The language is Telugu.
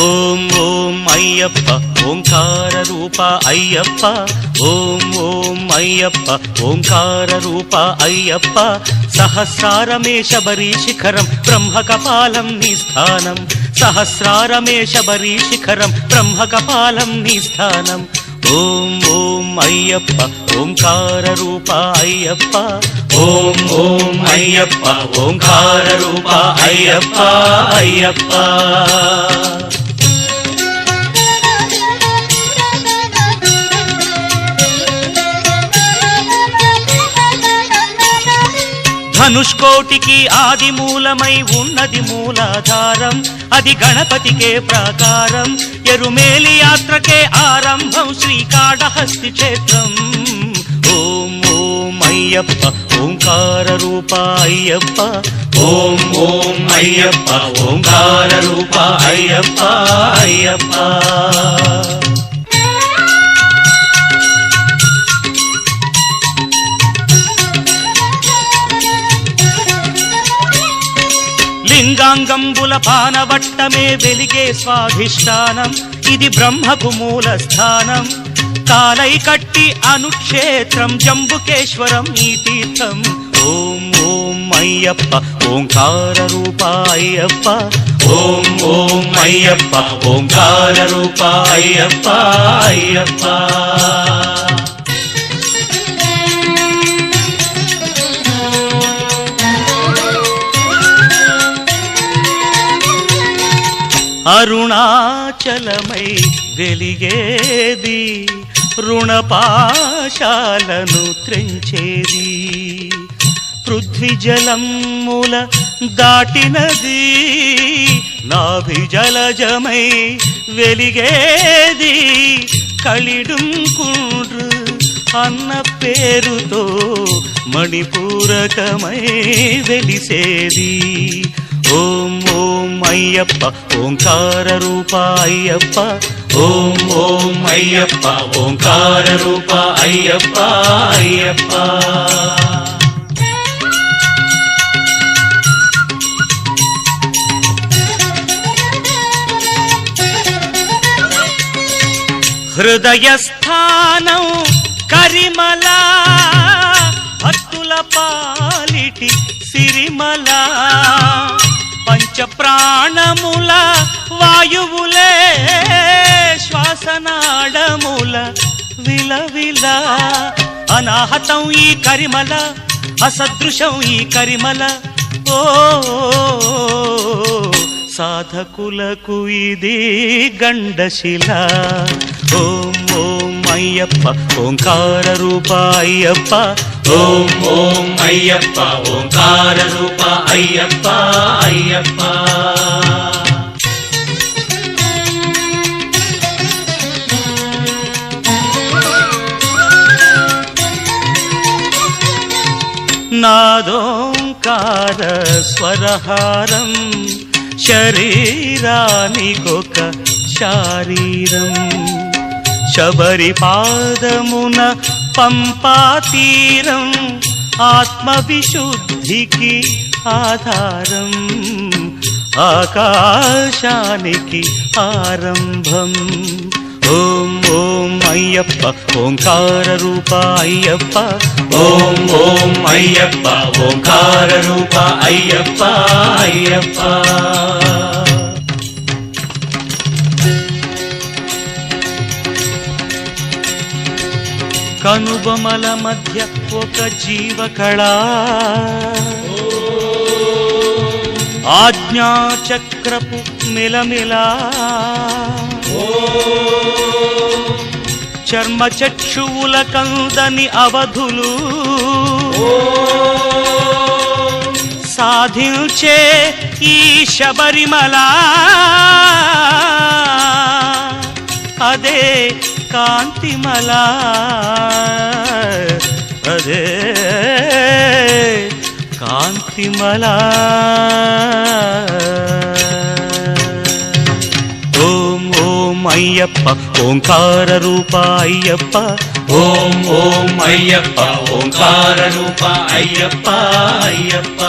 ఓం ఓం అయ్యప్ప ఓంకార రూప అయ్యప్ప, ఓం ఓం అయ్యప్ప ఓంకార రూప అయ్యప్ప. సహస్రారమే శబరీ శిఖరం బ్రహ్మకపాలం నీ స్థానం, సహస్రారమే శబరీ శిఖరం బ్రహ్మకపాలం నీ స్థానం. ఓం ఓం అయ్యప్ప ఓంకార రూప అయ్యప్ప, ఓం ఓం అయ్యప్ప ఓంకార రూప అయ్యప్ప అయ్యప్ప. ధనుష్కోటికి ఆది మూలమై ఉన్నది మూలాధారం, అది గణపతికే ప్రాకారం. ఎరుమేలి యాత్రకే ఆరంభం శ్రీకాళహస్తి క్షేత్రం. ఓం ఓం అయ్యప్ప ఓంకార రూప అయ్యప్ప, ఓం ఓం అయ్యప్ప ఓంకార రూప అయ్యప్ప అయ్యప్ప. లింగాంగంబుల పానవట్టమే వెలిగే స్వాధిష్టానం, ఇది బ్రహ్మకు మూల స్థానం. కాలై కట్టి అనుక్షేత్రం జంబుకేశ్వరం ఈ తీర్థం. ఓం ఓం అయ్యప్ప ఓంకార రూప అయ్యప్ప, ఓం ఓం అయ్యప్ప ఓంకార రూప అయ్యప్ప అయ్యప్ప. అరుణాచలమై వెలిగేది, రుణపాశాలను త్రెంచేది. పృథ్వీజలముల దాటినది, నాభిజలజమై వెలిగేది. కలిడుంకుండ్రు అన్న పేరుతో మణిపూరకమై వెలిసేది. ఓం ఓం అయ్యప్ప ఓంకార రూప అయ్యప్ప, ఓం ఓం అయ్యప్ప ఓంకార రూప అయ్యప్ప అయ్యప్ప. హృదయస్థానం కరిమల, భక్తుల పాలిటి సిరిమల. పంచప్రాణముల వాయువులే శ్వాసనాడముల విలవిల. అనాహతం ఈ కరిమల, అసదృశం ఈ కరిమల. ఓ సాధకులకు ఇది గండశిల. ఓం ఓం అయ్యప్ప ఓంకార రూప అయ్యప్ప, ఓం ఓం అయ్యప్ప ఓంకార రూప అయ్యప్ప అయ్యప్ప. నాదోంకార స్వరహారం, శరీరానికొక శారీరం. శబరి పాదమున పంపాతీరం, ఆత్మవిశుద్ధికి ఆధారం. ఆకాశానికి ఆరంభం. ఓం ఓం అయ్యప్ప ఓంకార రూప అయ్యప్ప, ఓం ఓం అయ్యప్ప ఓంకార రూప అయ్యప్ప అయ్యప్ప. కనుబొమల మధ్య ఒక జీవకళ, ఆజ్ఞాచక్రపు మిలమిలా. చర్మచక్షువుల కందని అవధులు, సాధించే ఈ శబరిమల. అదే కాంతిమల, అదే కాంతిమల. ఓం ఓం అయ్యప్ప ఓంకార రూప అయ్యప్ప, ఓం ఓం అయ్యప్ప ఓంకార రూప అయ్యప్ప అయ్యప్ప